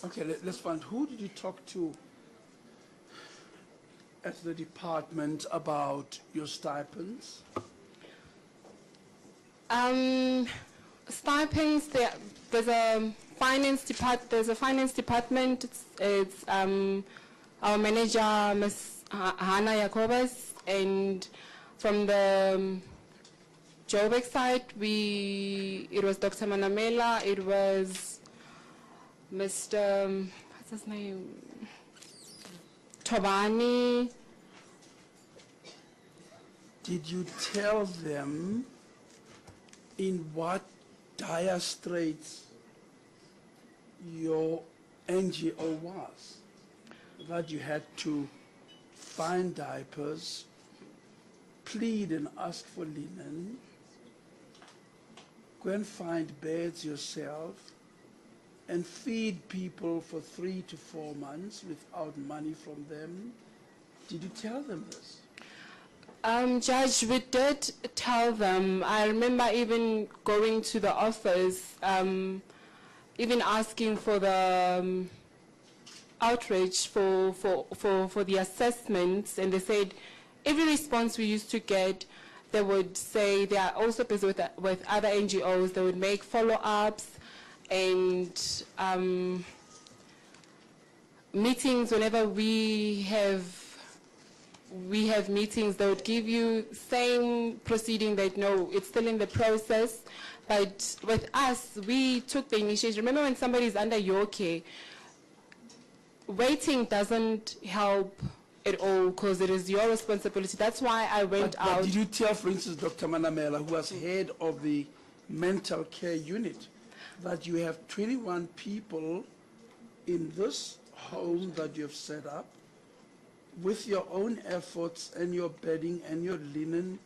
Okay, let's find, who did you talk to at the department about your stipends? Stipends, there's a finance department. It's our manager, Ms. Hannah Jacobus, and from the Joburg side, it was Dr. Manamela, it was Mr. what's his name? Tobani. Did you tell them in what dire straits your NGO was? That you had to find diapers, plead and ask for linen, go and find beds yourself, and feed people for 3 to 4 months without money from them? Did you tell them this? Judge, we did tell them. I remember even going to the office, even asking for the outreach for the assessments, and they said every response we used to get, they would say they are also busy with other NGOs. They would make follow-ups and meetings. Whenever we have meetings, they would give you same proceeding that no, it's still in the process. But with us, we took the initiative. Remember, when somebody is under your care, waiting doesn't help at all, because it is your responsibility. That's why I went out. But did you tell, for instance, Dr. Manamela, who was head of the mental care unit, that you have 21 people in this home that you have set up with your own efforts and your bedding and your linen,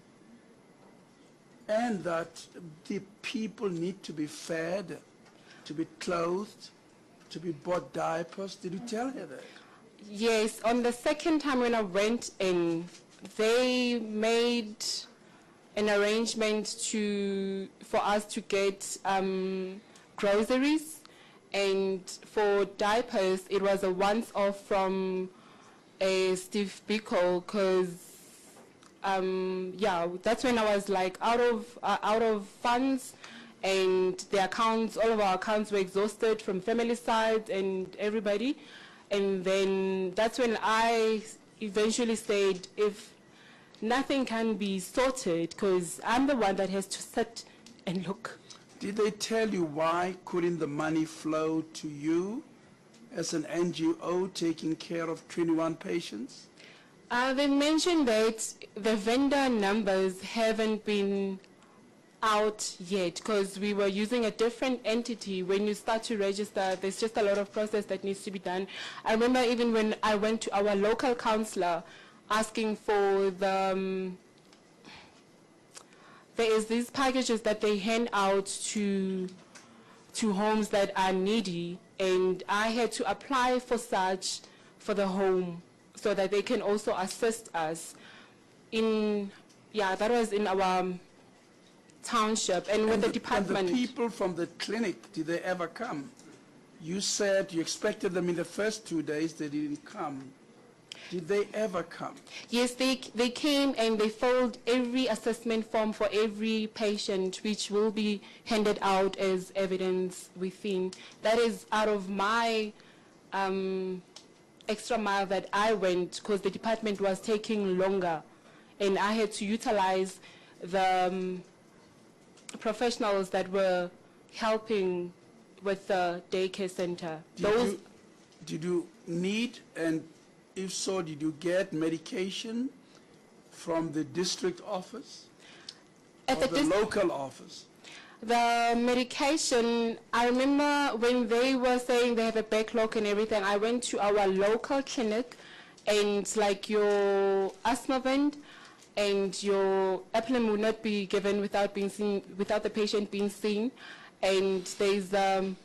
and that the people need to be fed, to be clothed, to be bought diapers? Did you tell her that? Yes, on the second time when I went in, they made an arrangement for us to get groceries, and for diapers, it was a once-off from Steve Biko, because yeah, that's when I was like out of funds, and the accounts, all of our accounts were exhausted from family side and everybody. And then that's when I eventually said, if nothing can be sorted, because I'm the one that has to sit and look. Did they tell you why couldn't the money flow to you as an NGO taking care of 21 patients? They mentioned that the vendor numbers haven't been out yet, because we were using a different entity. When you start to register, there's just a lot of process that needs to be done. I remember even when I went to our local councillor asking for there is these packages that they hand out to homes that are needy, and I had to apply for such for the home so that they can also assist us that was in our township, and with the department. And the people from the clinic, did they ever come? You said you expected them in the first 2 days, they didn't come. Did they ever come? Yes, they came, and they filled every assessment form for every patient, which will be handed out as evidence within. That is out of my extra mile that I went, because the department was taking longer, and I had to utilize the professionals that were helping with the daycare center. Did you need, and if so, did you get medication from the district office or the local office? The medication, I remember when they were saying they have a backlog and everything, I went to our local clinic, and like your asthma vent and your epilim will not be given without being seen, without the patient being seen. And there's a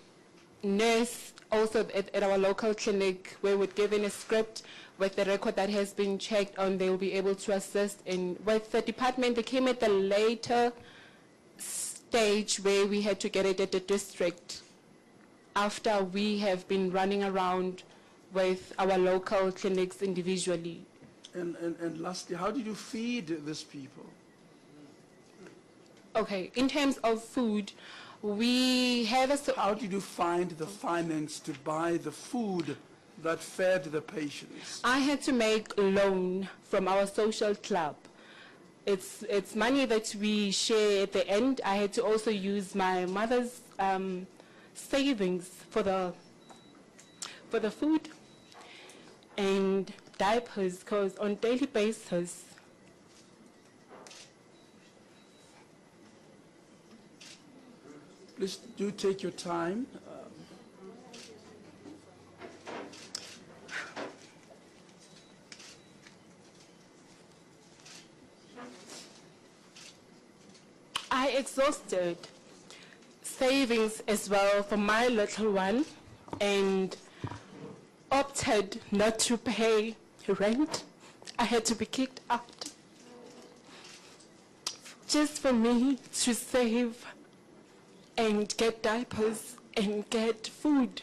nurse also at our local clinic where we're given a script with the record that has been checked on. They will be able to assist. And with the department, they came at the later stage where we had to get it at the district after we have been running around with our local clinics individually. And lastly, how did you feed these people? Okay, in terms of food, we have a... How did you find the finance to buy the food that fed the patients? I had to make a loan from our social club. It's money that we share at the end. I had to also use my mother's savings for the food and diapers, because on a daily basis, Please do take your time. I exhausted savings as well for my little one and opted not to pay rent. I had to be kicked out just for me to save and get diapers and get food.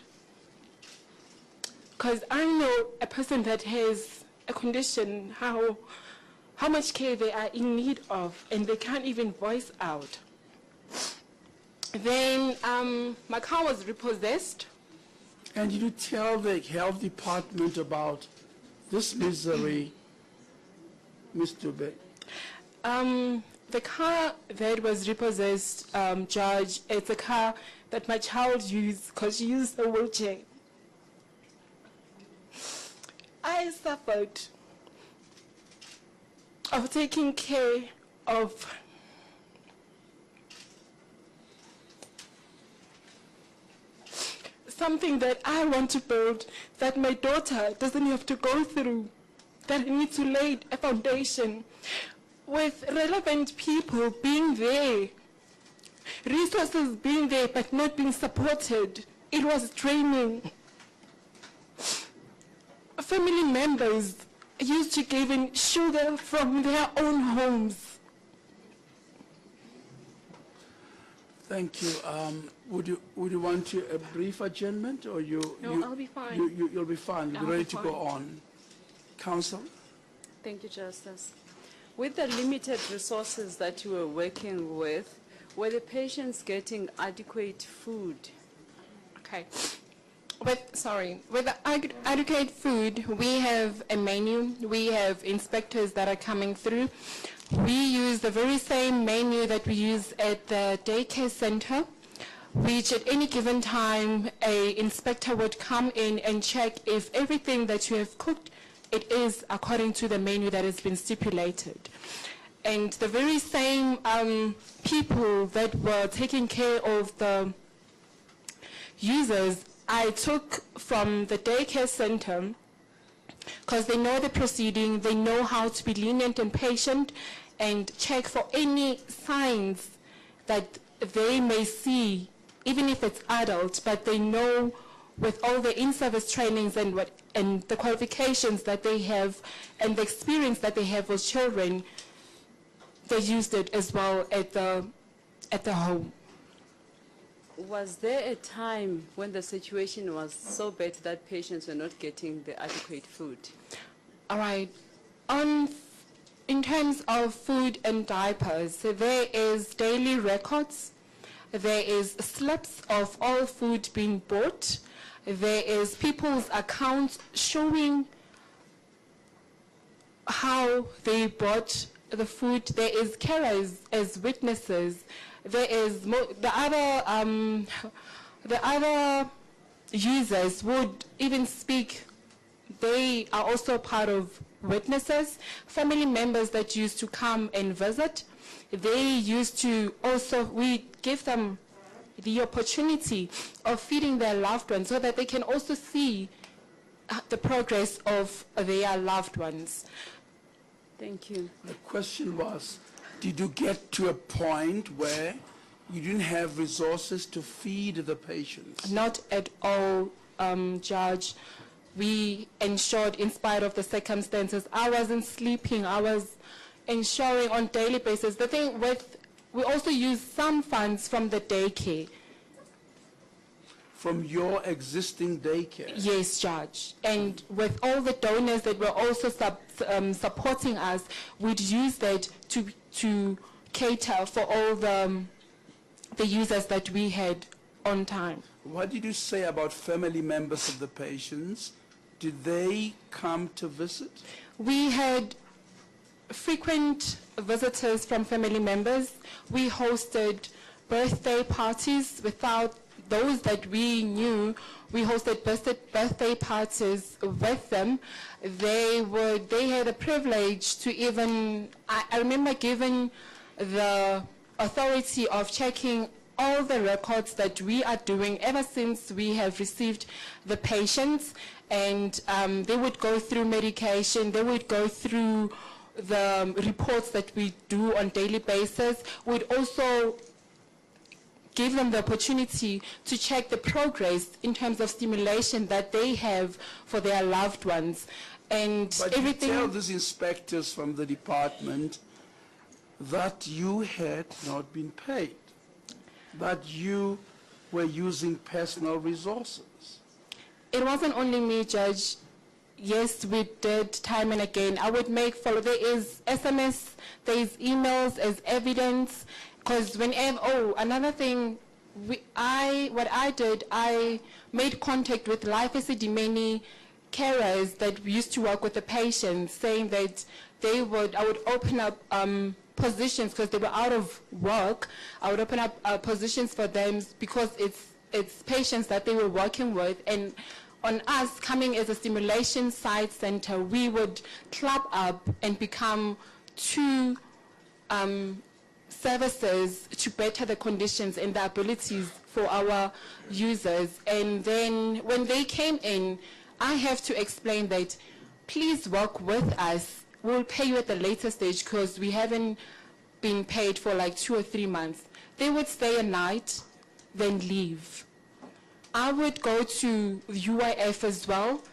Because I know a person that has a condition, how much care they are in need of, and they can't even voice out. Then my car was repossessed. And did you tell the health department about this misery, Ms. Dube? The car that was repossessed, Judge, it's a car that my child used because she used a wheelchair. I suffered of taking care of something that I want to build, that my daughter doesn't have to go through, that I need to lay a foundation with relevant people being there, resources being there but not being supported. It was draining. Family members used to give in sugar from their own homes. Thank you. Would you want a brief adjournment, or I'll be fine. You'll be fine. You'll be I'll ready be to go fine. on. Counsel? Thank you, Justice. With the limited resources that you were working with, were the patients getting adequate food? Okay. With the adequate food, we have a menu. We have inspectors that are coming through. We use the very same menu that we use at the daycare center, which at any given time, an inspector would come in and check if everything that you have cooked, it is according to the menu that has been stipulated. And the very same people that were taking care of the users, I took from the daycare center, because they know the proceeding, they know how to be lenient and patient and check for any signs that they may see, even if it's adult, but they know with all the in-service trainings and the qualifications that they have and the experience that they have with children, they used it as well at the home. Was there a time when the situation was so bad that patients were not getting the adequate food? All right. In terms of food and diapers, there is daily records. There is slips of all food being bought. There is people's accounts showing how they bought the food. There is carers as witnesses. There is the other users would even speak. They are also part of witnesses. Family members that used to come and visit, they used to also, we give them the opportunity of feeding their loved ones so that they can also see the progress of their loved ones. Thank you. The question was, did you get to a point where you didn't have resources to feed the patients? Not at all, Judge. We ensured, in spite of the circumstances, I wasn't sleeping. I was ensuring on daily basis. The thing with, we also use some funds from the daycare. from your existing daycare? Yes, Judge. And with all the donors that were also supporting us, we'd use that to cater for all the users that we had on time. What did you say about family members of the patients? Did they come to visit? We had frequent visitors from family members. We hosted birthday parties without those that we knew. We hosted birthday parties with them. They had a privilege to even, I remember giving the authority of checking all the records that we are doing ever since we have received the patients, and they would go through medication, they would go through the reports that we do on daily basis. We'd also give them the opportunity to check the progress in terms of stimulation that they have for their loved ones. And But everything. you tell these inspectors from the department that you had not been paid, that you were using personal resources. It wasn't only me, Judge. Yes, we did time and again. I would make follow. There is SMS, there is emails as evidence. Because whenever, another thing, what I did, I made contact with Life Esidimeni carers that used to work with the patients, saying that I would open up positions because they were out of work. I would open up positions for them because it's patients that they were working with, and on us coming as a stimulation site center, we would club up and become two services to better the conditions and the abilities for our users. And then when they came in, I have to explain that please work with us. We'll pay you at the later stage because we haven't been paid for like 2 or 3 months. They would stay a night, then leave. I would go to UIF as well.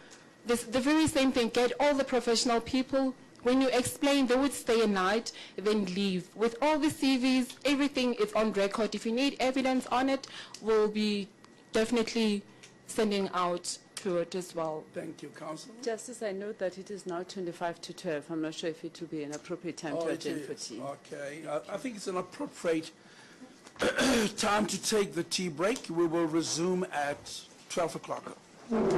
The very same thing, get all the professional people. When you explain, they would stay a night, then leave. With all the CVs, everything is on record. If you need evidence on it, we'll be definitely sending out to it as well. Thank you, Councillor. Justice, I know that it is now 25 to 12. I'm not sure if it will be an appropriate time to It adjourn for is. tea. Okay, I think it's an appropriate time to take the tea break. We will resume at 12 o'clock.